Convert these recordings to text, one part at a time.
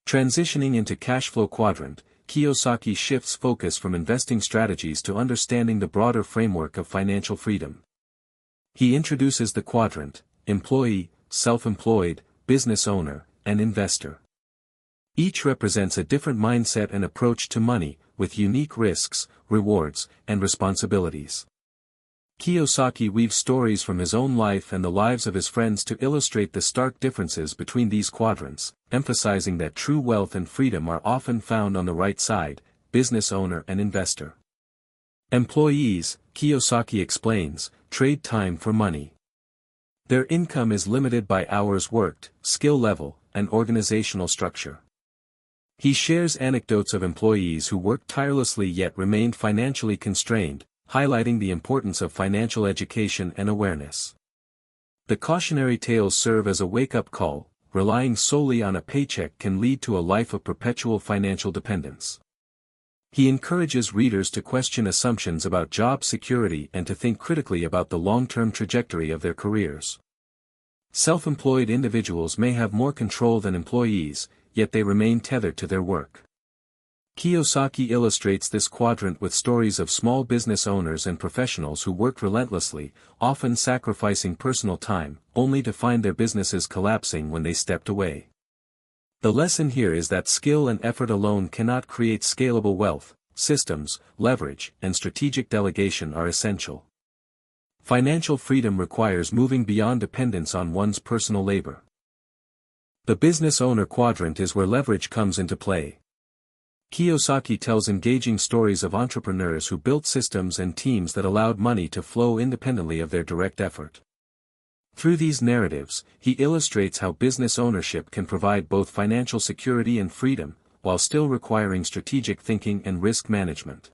Transitioning into Cashflow Quadrant, Kiyosaki shifts focus from investing strategies to understanding the broader framework of financial freedom. He introduces the quadrant: employee, self-employed, business owner, and investor. Each represents a different mindset and approach to money, with unique risks, rewards, and responsibilities. Kiyosaki weaves stories from his own life and the lives of his friends to illustrate the stark differences between these quadrants, emphasizing that true wealth and freedom are often found on the right side: business owner and investor. Employees, Kiyosaki explains, trade time for money. Their income is limited by hours worked, skill level, and organizational structure. He shares anecdotes of employees who worked tirelessly yet remained financially constrained, highlighting the importance of financial education and awareness. The cautionary tales serve as a wake-up call: relying solely on a paycheck can lead to a life of perpetual financial dependence. He encourages readers to question assumptions about job security and to think critically about the long-term trajectory of their careers. Self-employed individuals may have more control than employees, yet they remain tethered to their work. Kiyosaki illustrates this quadrant with stories of small business owners and professionals who worked relentlessly, often sacrificing personal time, only to find their businesses collapsing when they stepped away. The lesson here is that skill and effort alone cannot create scalable wealth. Systems, leverage, and strategic delegation are essential. Financial freedom requires moving beyond dependence on one's personal labor. The business owner quadrant is where leverage comes into play. Kiyosaki tells engaging stories of entrepreneurs who built systems and teams that allowed money to flow independently of their direct effort. Through these narratives, he illustrates how business ownership can provide both financial security and freedom, while still requiring strategic thinking and risk management.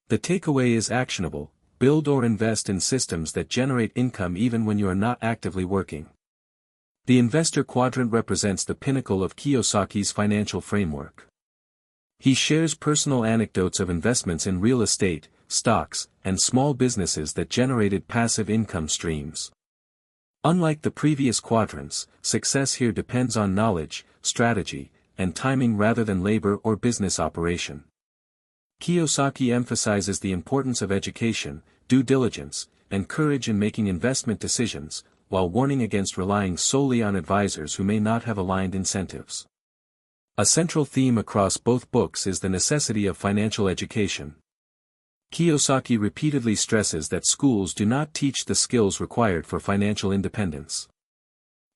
The takeaway is actionable: build or invest in systems that generate income even when you are not actively working. The investor quadrant represents the pinnacle of Kiyosaki's financial framework. He shares personal anecdotes of investments in real estate, stocks, and small businesses that generated passive income streams. Unlike the previous quadrants, success here depends on knowledge, strategy, and timing rather than labor or business operation. Kiyosaki emphasizes the importance of education, due diligence, and courage in making investment decisions, while warning against relying solely on advisors who may not have aligned incentives. A central theme across both books is the necessity of financial education. Kiyosaki repeatedly stresses that schools do not teach the skills required for financial independence.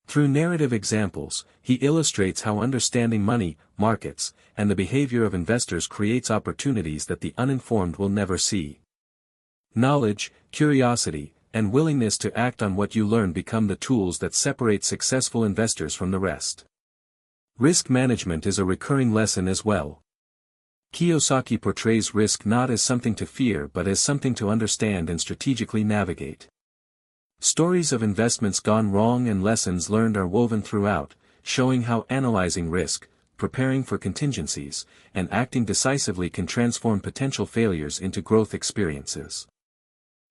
Through narrative examples, he illustrates how understanding money, markets, and the behavior of investors creates opportunities that the uninformed will never see. Knowledge, curiosity, and willingness to act on what you learn become the tools that separate successful investors from the rest. Risk management is a recurring lesson as well. Kiyosaki portrays risk not as something to fear but as something to understand and strategically navigate. Stories of investments gone wrong and lessons learned are woven throughout, showing how analyzing risk, preparing for contingencies, and acting decisively can transform potential failures into growth experiences.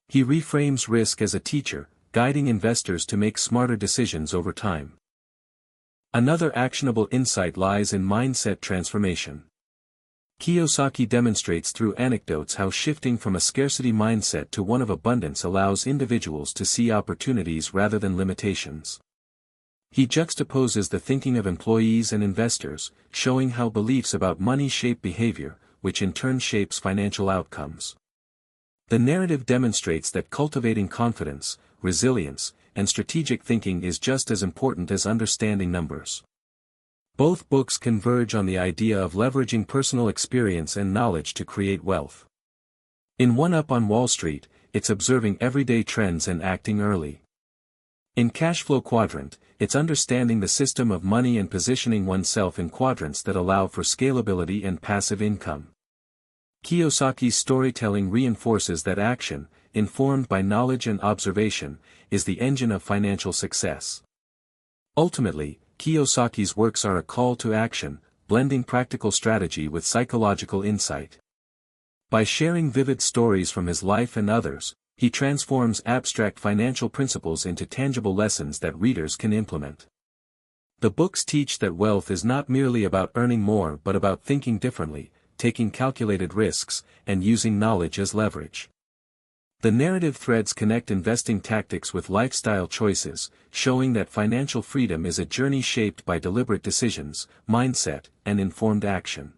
He reframes risk as a teacher, guiding investors to make smarter decisions over time. Another actionable insight lies in mindset transformation. Kiyosaki demonstrates through anecdotes how shifting from a scarcity mindset to one of abundance allows individuals to see opportunities rather than limitations. He juxtaposes the thinking of employees and investors, showing how beliefs about money shape behavior, which in turn shapes financial outcomes. The narrative demonstrates that cultivating confidence, resilience, and strategic thinking is just as important as understanding numbers. Both books converge on the idea of leveraging personal experience and knowledge to create wealth. In One Up on Wall Street, it's observing everyday trends and acting early. In Cashflow Quadrant, it's understanding the system of money and positioning oneself in quadrants that allow for scalability and passive income. Kiyosaki's storytelling reinforces that action, informed by knowledge and observation, is the engine of financial success. Ultimately, Kiyosaki's works are a call to action, blending practical strategy with psychological insight. By sharing vivid stories from his life and others, he transforms abstract financial principles into tangible lessons that readers can implement. The books teach that wealth is not merely about earning more but about thinking differently, taking calculated risks, and using knowledge as leverage. The narrative threads connect investing tactics with lifestyle choices, showing that financial freedom is a journey shaped by deliberate decisions, mindset, and informed action.